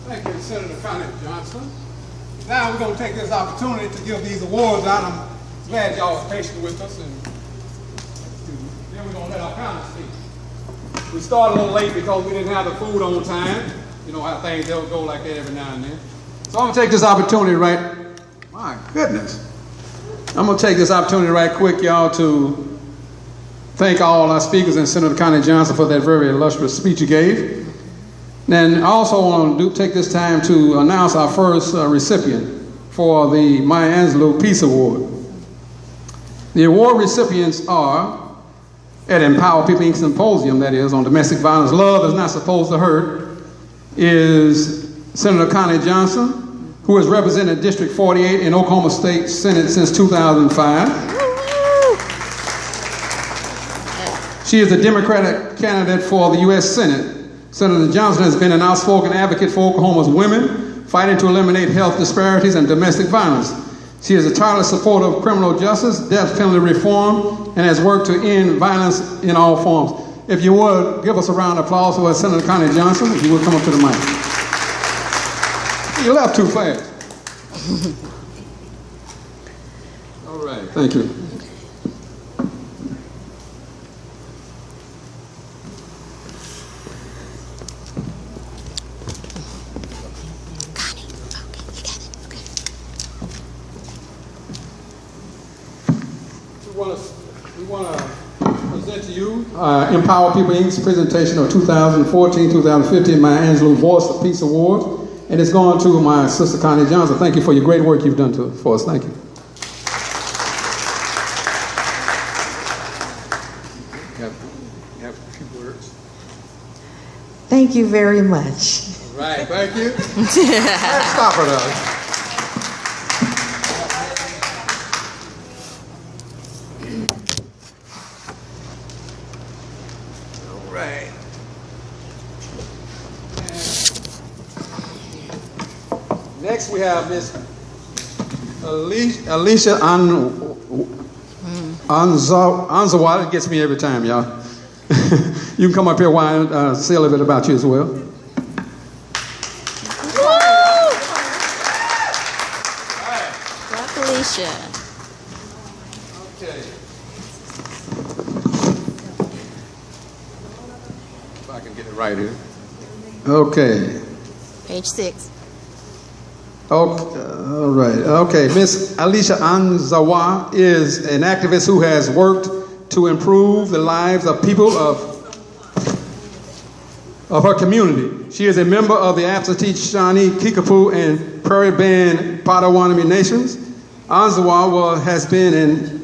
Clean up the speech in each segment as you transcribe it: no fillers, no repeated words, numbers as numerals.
Thank you, Senator Connie Johnson. Now we're going to take this opportunity to give these awards out. I'm glad y'all was patient with us, and then we're going to let our panelists speak. We started a little late because we didn't have the food on time. You know how things don't go like that every now and then. So I'm going to take this opportunity my goodness. I'm going to take this opportunity right quick, y'all, to thank all our speakers and Senator Connie Johnson for that very illustrious speech you gave. And I also want to take this time to announce our first recipient for the Maya Angelou Peace Award. The award recipients are, at Empower People Inc. Symposium, that is, on domestic violence, love is not supposed to hurt, is Senator Connie Johnson, who has represented District 48 in Oklahoma State Senate since 2005. She is the Democratic candidate for the U.S. Senate. Senator Johnson has been an outspoken advocate for Oklahoma's women, fighting to eliminate health disparities and domestic violence. She is a tireless supporter of criminal justice, death penalty reform, and has worked to end violence in all forms. If you would, give us a round of applause for Senator Connie Johnson, if you would come up to the mic. You left too fast. All right, thank you. We want to present to you Empower People Inc.'s presentation of 2014-2015 Maya Angelou Voice of Peace Award, and it's going to my sister Connie Johnson. Thank you for your great work you've done for us. Thank you. You have a few words. Thank you very much. All right, thank you. Let's stop her though. Next we have Miss Alicia Anzawa. It gets me every time, y'all. You can come up here while I say a little bit about you as well. Welcome, Alicia. Okay. If I can get it right here. Okay. Page 6. Okay, all right. Okay, Miss Alicia Anzawa is an activist who has worked to improve the lives of people of her community. She is a member of the Absentee Shawnee, Kickapoo, and Prairie Band Potawatomi nations. Anzawa has been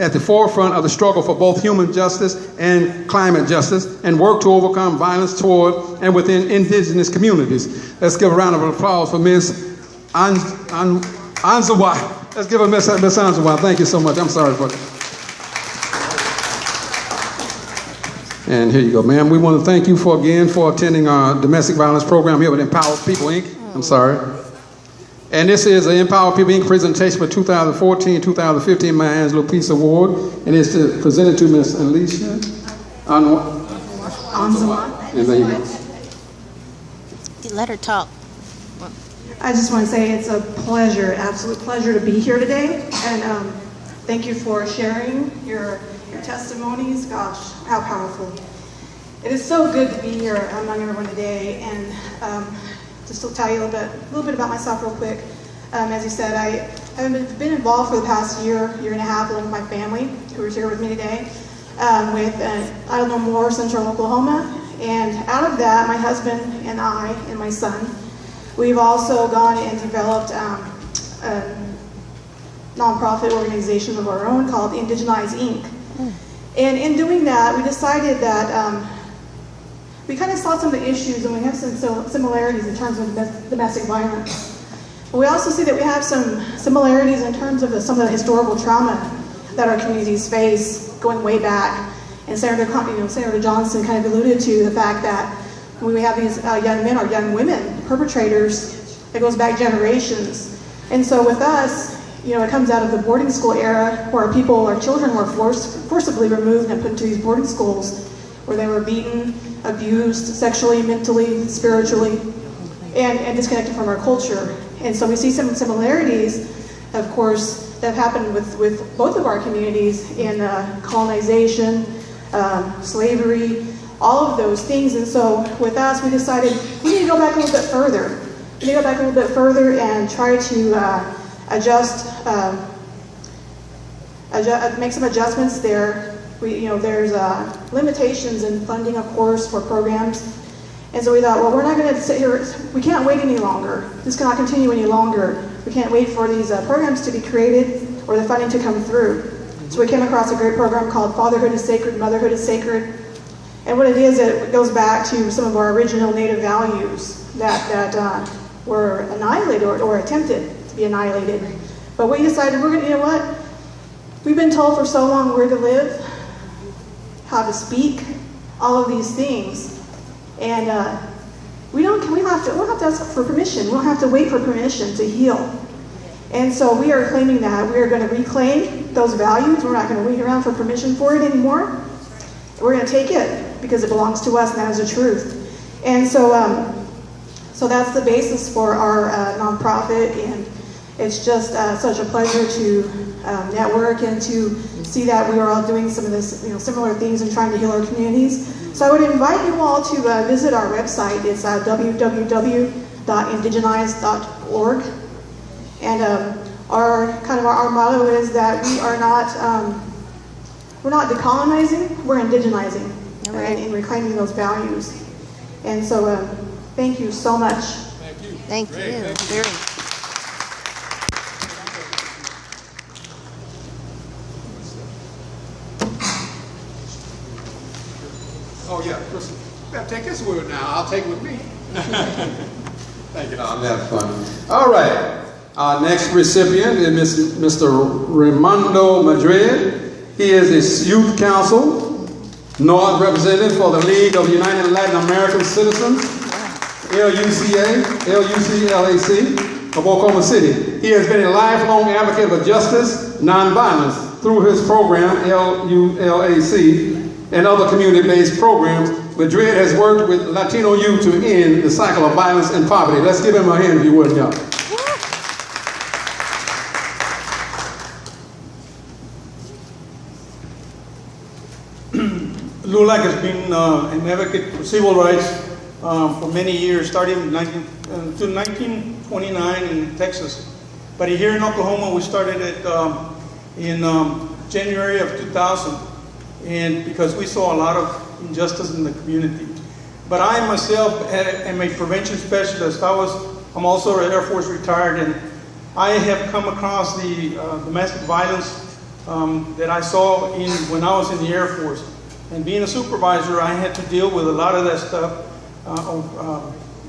at the forefront of the struggle for both human justice and climate justice, and worked to overcome violence toward and within indigenous communities. Let's give a round of applause for Miss Anzawa. Let's give a Miss Anzawa. Thank you so much. I'm sorry for that. And here you go, ma'am. We want to thank you again for attending our domestic violence program here with Empower People Inc. I'm sorry. And this is an Empower People Inc. presentation for 2014-2015 Maya Angelou Peace Award, and it's presented to Miss Alicia Anzawa. And there you go. Let her talk. I just want to say it's a pleasure, absolute pleasure to be here today, and thank you for sharing your testimonies. Gosh, how powerful. It is so good to be here among everyone today, and just to tell you a little bit about myself real quick. As you said, I have been involved for the past year and a half along with my family, who is here with me today, with I don't know more Central Oklahoma, and out of that, my husband and I and my son, we've also gone and developed a nonprofit organization of our own called Indigenize Inc. And in doing that, we decided that we kind of saw some of the issues, and we have some similarities in terms of domestic violence. But we also see that we have some similarities in terms of some of the historical trauma that our communities face going way back. And Senator Johnson kind of alluded to the fact that when we have these young men or young women perpetrators, it goes back generations. And so with us, it comes out of the boarding school era where our children were forcibly removed and put into these boarding schools where they were beaten, abused sexually, mentally, spiritually. and disconnected from our culture. And so we see some similarities, of course, that have happened with both of our communities in colonization, slavery, all of those things. And so with us, we decided we need to go back a little bit further. We need to go back a little bit further and try to make some adjustments there. There's limitations in funding, of course, for programs. And so we thought, well, we're not going to sit here. We can't wait any longer. This cannot continue any longer. We can't wait for these programs to be created or the funding to come through. So we came across a great program called Fatherhood is Sacred, Motherhood is Sacred. And what it is, it goes back to some of our original Native values that were annihilated or attempted to be annihilated. But we decided we're going to, you know what? We've been told for so long where to live, how to speak, all of these things. And we don't have to ask for permission. We don't have to wait for permission to heal. And so we are claiming that. We are going to reclaim those values. We're not going to wait around for permission for it anymore. We're going to take it because it belongs to us and that is the truth. And so that's the basis for our nonprofit, and it's just such a pleasure to network and to see that we are all doing some of this, similar things and trying to heal our communities. So I would invite you all to visit our website. It's www.indigenize.org. And our motto is that we're not decolonizing, we're indigenizing, right, and reclaiming those values. And so thank you so much. Thank you. Thank Great. you. Thank Very. Oh, yeah, Chris, you better take this word now. I'll take it with me. Thank you. I'm having fun. All right. Our next recipient is Mr. Raimundo Madrid. He is a Youth Council North representative for the League of United Latin American Citizens, LUCLAC of Oklahoma City. He has been a lifelong advocate for justice, nonviolence through his program, LULAC, and other community-based programs. Madrid has worked with Latino youth to end the cycle of violence and poverty. Let's give him a hand if you would, y'all. LULAC has been an advocate for civil rights for many years, starting in 1929 in Texas. But here in Oklahoma, we started it in January of 2000, and because we saw a lot of injustice in the community. But I myself am a prevention specialist. I'm also Air Force retired, and I have come across the domestic violence that I saw when I was in the Air Force. And being a supervisor, I had to deal with a lot of that stuff,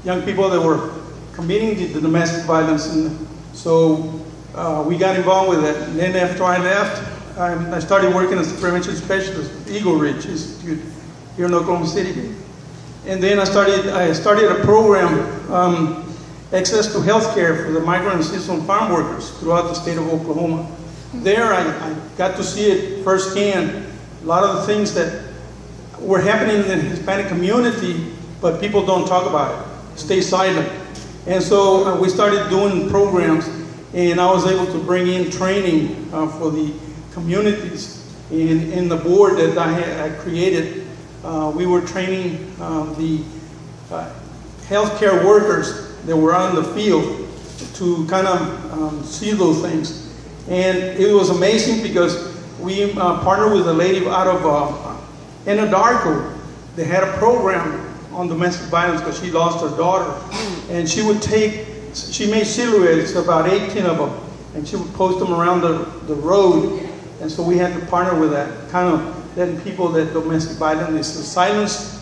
young people that were committing the domestic violence. And so we got involved with it. And then after I left, I started working as a prevention specialist at Eagle Ridge Institute here in Oklahoma City. And then I started a program, access to health care for the migrant and seasonal farm workers throughout the state of Oklahoma. There I got to see it firsthand, a lot of the things that were happening in the Hispanic community, but people don't talk about it, stay silent. And so we started doing programs, and I was able to bring in training for the communities. In the board that I created, we were training the healthcare workers that were on the field to kind of see those things. And it was amazing because we partnered with a lady out of Anadarko. They had a program on domestic violence because she lost her daughter. And she made silhouettes, about 18 of them, and she would post them around the road. And so we had to partner with that, kind of letting people that domestic violence is silence.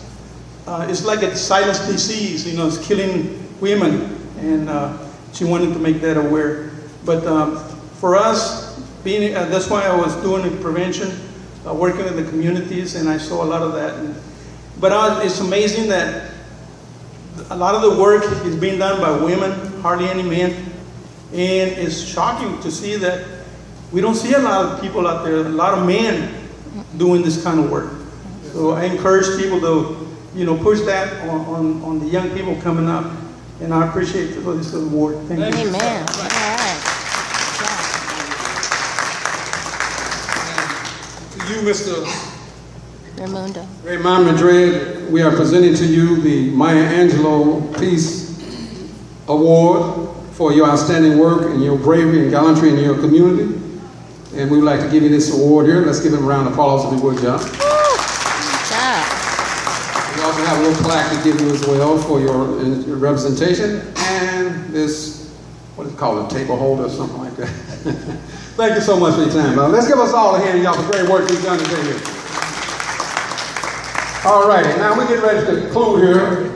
It's like a silence disease, it's killing women. And she wanted to make that aware. But for us, that's why I was doing prevention, working with the communities, and I saw a lot of that. But it's amazing that a lot of the work is being done by women, hardly any men. And it's shocking to see that we don't see a lot of people out there, a lot of men doing this kind of work. So I encourage people to, push that on the young people coming up. And I appreciate this award. Thank you. Amen. All right. To you, Mr. Raimundo. Raymond Madrid, we are presenting to you the Maya Angelou Peace Award for your outstanding work and your bravery and gallantry in your community. And we would like to give you this award here. Let's give him a round of applause if we would, John. Good job. We also have a little plaque to give you as well for your representation. And this, what is it called, a table holder or something like that. Thank you so much for your time. Now, let's give us all a hand, y'all, for the great work you've done today here. All righty, now we're getting ready to conclude here.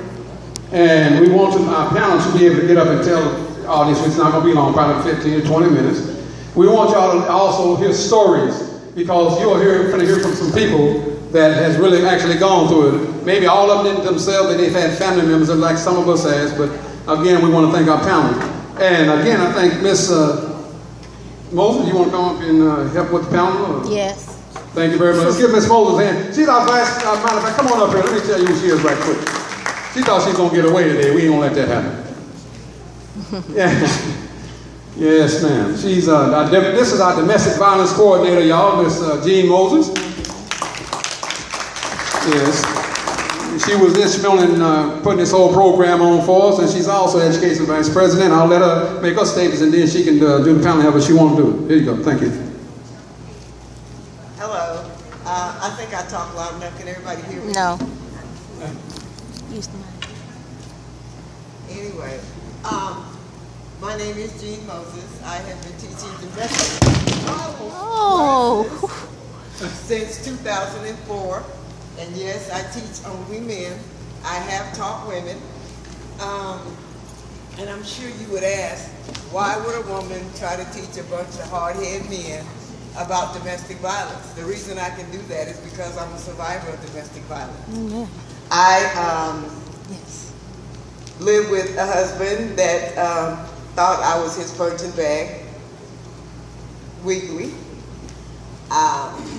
And we want our panel to be able to get up and tell the audience, it's not going to be long, probably 15 to 20 minutes. We want y'all to also hear stories, because you're going to hear from some people that has really actually gone through it. Maybe all of them themselves, that they've had family members like some of us has, but again, we want to thank our panel. And again, I think Miss Moses, you want to come up and help with the panel? Or? Yes. Thank you very much. Let's give Miss Moses a hand. She's our vice, matter of fact, come on up here. Let me tell you who she is right quick. She thought she was going to get away today. We ain't going to let that happen. Yeah. Yes, ma'am. She's this is our domestic violence coordinator, y'all, Miss Jean Moses. Yes. She was instrumental in putting this whole program on for us, and she's also education vice president. I'll let her make her statements, and then she can do the panel however she wants to do it. Here you go. Thank you. Hello. I think I talk loud enough. Can everybody hear me? No. Use the mic. Anyway, my name is Jean Moses. I have been teaching domestic since 2004. And yes, I teach only men. I have taught women. And I'm sure you would ask, why would a woman try to teach a bunch of hard-headed men about domestic violence? The reason I can do that is because I'm a survivor of domestic violence. Amen. I Yes. lived with a husband that thought I was his punching bag weekly.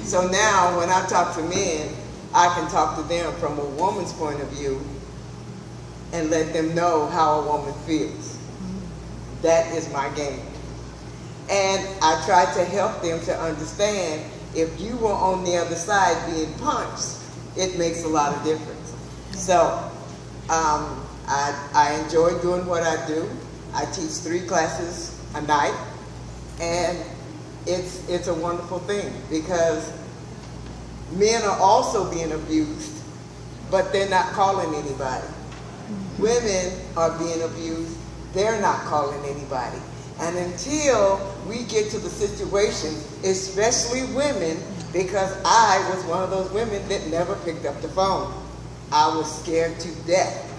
So now when I talk to men, I can talk to them from a woman's point of view and let them know how a woman feels. That is my game. And I try to help them to understand, if you were on the other side being punched, it makes a lot of difference. So I enjoy doing what I do. I teach 3 classes a night, and it's a wonderful thing, because men are also being abused, but they're not calling anybody. Women are being abused, they're not calling anybody. And until we get to the situation, especially women, because I was one of those women that never picked up the phone. I was scared to death.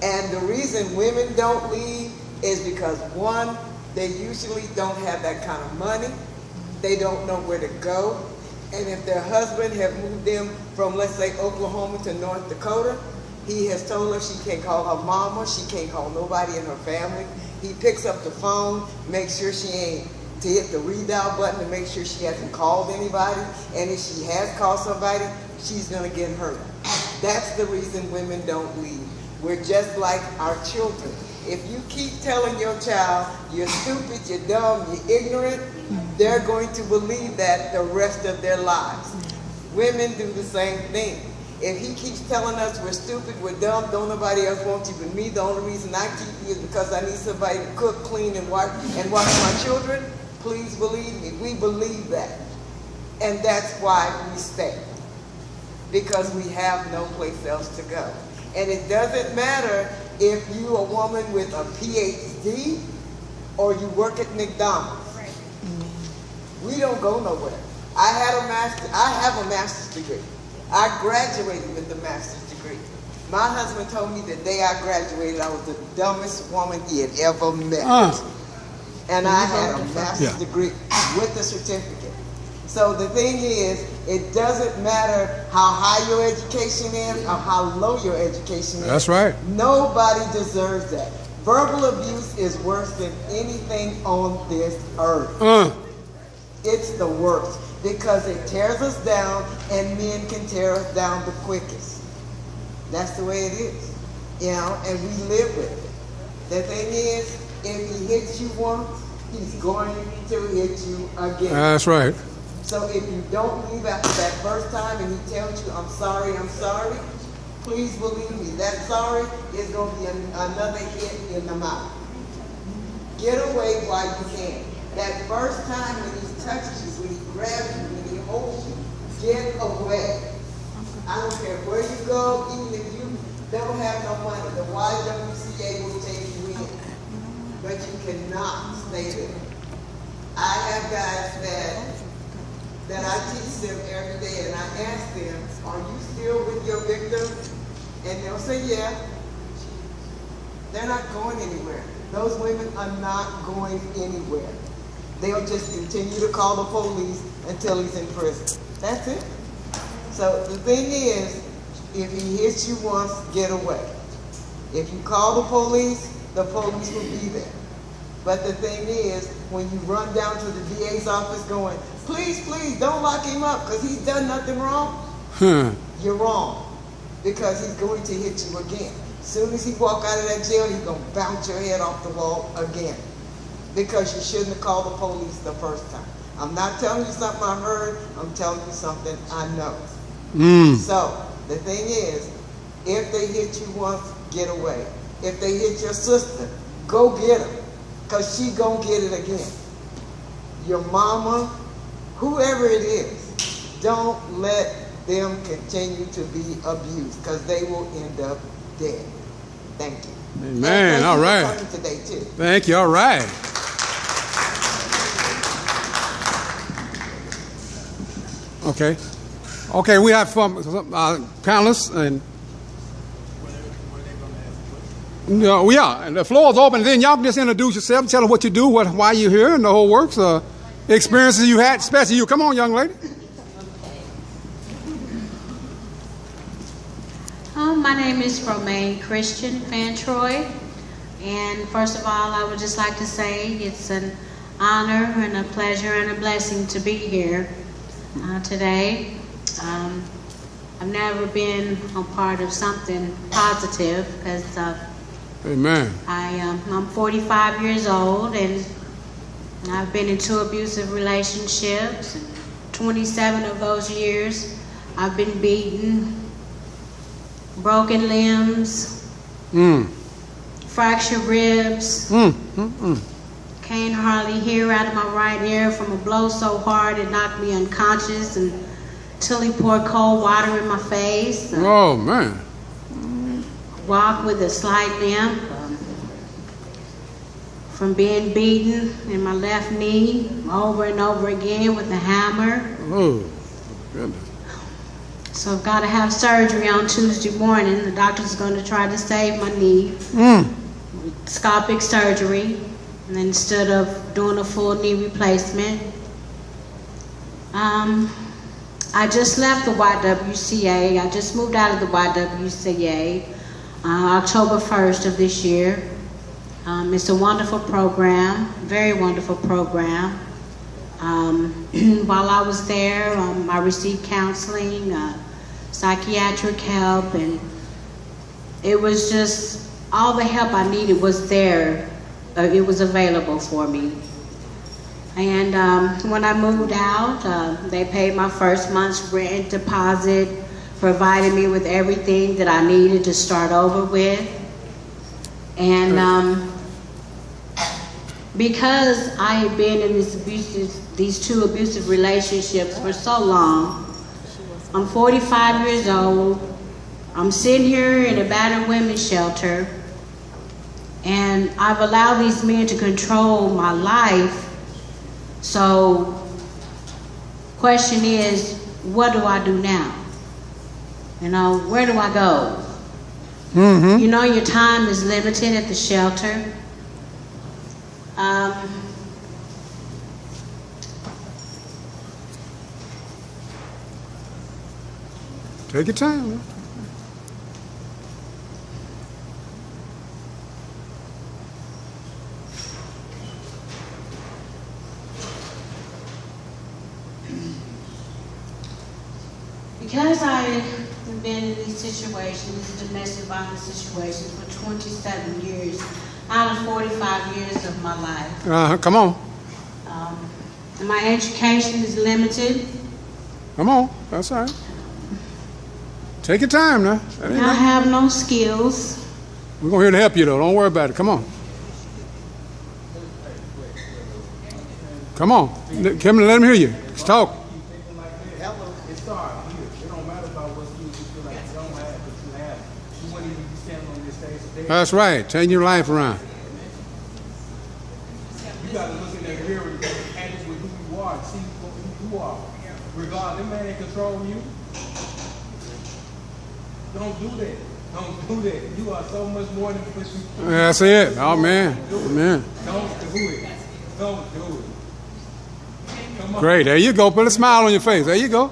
And the reason women don't leave is because, one, they usually don't have that kind of money. They don't know where to go. And if their husband have moved them from, let's say, Oklahoma to North Dakota, he has told her she can't call her mama, she can't call nobody in her family. He picks up the phone, makes sure she ain't, to hit the redial button to make sure she hasn't called anybody. And if she has called somebody, she's gonna get hurt. That's the reason women don't leave. We're just like our children. If you keep telling your child, you're stupid, you're dumb, you're ignorant, they're going to believe that the rest of their lives. Women do the same thing. If he keeps telling us we're stupid, we're dumb, don't nobody else want you but me, the only reason I keep you is because I need somebody to cook, clean, and watch my children, please believe me, we believe that. And that's why we stay. Because we have no place else to go. And it doesn't matter if you're a woman with a PhD or you work at McDonald's. We don't go nowhere. I have a master's degree. I graduated with a master's degree. My husband told me the day I graduated, I was the dumbest woman he had ever met. And I had a master's degree with a certificate. So the thing is, it doesn't matter how high your education is or how low your education is. That's right. Nobody deserves that. Verbal abuse is worse than anything on this earth. It's the worst, because it tears us down, and men can tear us down the quickest. That's the way it is, you know, and we live with it. The thing is, if he hits you once, he's going to hit you again. That's right. So if you don't leave after that first time and he tells you, I'm sorry, please believe me, that sorry is going to be another hit in the mouth. Get away while you can. That first time when he touches you, when he grabs you, when he holds you, get away. I don't care where you go, even if you don't have no money, the YWCA will take you in. But you cannot stay there. I have guys that I teach them every day, and I ask them, are you still with your victim? And they'll say, yeah. They're not going anywhere. Those women are not going anywhere. They'll just continue to call the police until he's in prison. That's it. So the thing is, if he hits you once, get away. If you call the police will be there. But the thing is, when you run down to the DA's office going, please, don't lock him up because he's done nothing wrong, you're wrong. Because he's going to hit you again. As soon as he walk out of that jail, he's going to bounce your head off the wall again. Because you shouldn't have called the police the first time. I'm not telling you something I heard. I'm telling you something I know. So the thing is, if they hit you once, get away. If they hit your sister, go get her. Because she going to get it again. Your mama, whoever it is, don't let them continue to be abused because they will end up dead. Thank you. Amen. All right. Thank you for coming today, too. Thank you. All right. Okay. Okay, we have panelists and and the floor is open. Then y'all can just introduce yourself, tell them what you do, why you're here, and the whole works, experiences you had, especially you. Come on, young lady. My name is Romaine Christian Fantroy, and first of all, I would just like to say it's an honor and a pleasure and a blessing to be here today. I've never been a part of something positive because Amen. I'm 45 years old and I've been in 2 abusive relationships. And 27 of those years I've been beaten, broken limbs, fractured ribs, can't hardly hear out of my right ear from a blow so hard it knocked me unconscious until he poured cold water in my face. Oh, man. Walk with a slight limp from being beaten in my left knee over and over again with a hammer. Oh, goodness. So I've got to have surgery on Tuesday morning. The doctor's going to try to save my knee. Scopic surgery instead of doing a full knee replacement. I just left the YWCA. I just moved out of the YWCA October 1st of this year. It's a wonderful program, very wonderful program. While I was there, I received counseling, psychiatric help, and it was just all the help I needed was there. It was available for me. And when I moved out, they paid my first month's rent deposit, provided me with everything that I needed to start over with. And because I had been in these 2 abusive relationships for so long, I'm 45 years old, I'm sitting here in a battered women's shelter, and I've allowed these men to control my life. So, question is, what do I do now? You know, where do I go? You know, your time is limited at the shelter. Take your time. Because I have been in these situations, domestic violence situations, for 27 years, out of 45 years of my life. Come on. My education is limited. Come on. That's all right. Take your time now. That ain't I nothing. have no skills. We're going to here to help you, though. Don't worry about it. Come on. Come on. Come and let him hear you. Let's talk. It's hard here. It don't matter about what skills you feel like you don't have, but you have. You wouldn't even be standing on this stage today. That's right. Turn your life around. You got to look in that mirror and act with who you are and see who you are. Regardless, that man ain't controlling you. Don't do that. Don't do that. You are so much more than what you. That's it. Oh, man. Amen. Don't do it. Don't do it. Come on. Great. There you go. Put a smile on your face. There you go.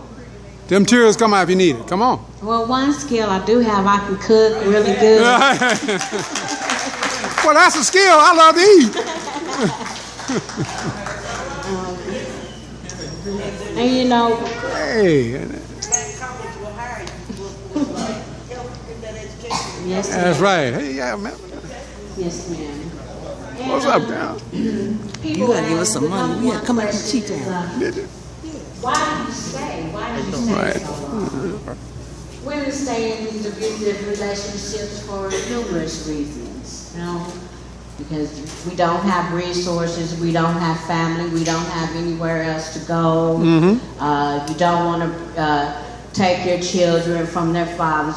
Them tears come out if you need it. Come on. Well, one skill I do have, I can cook really good. Well, that's a skill. I love to eat. And you know, Hey. yes, That's right. Hey, yeah, man. yes, ma'am. What's up, now? You gotta give us some money. We gotta come up and cheat down. Why do you stay? Why do you stay? Right. Women stay in these abusive relationships for numerous reasons, you know, because we don't have resources, we don't have family, we don't have anywhere else to go. You don't want to take your children from their fathers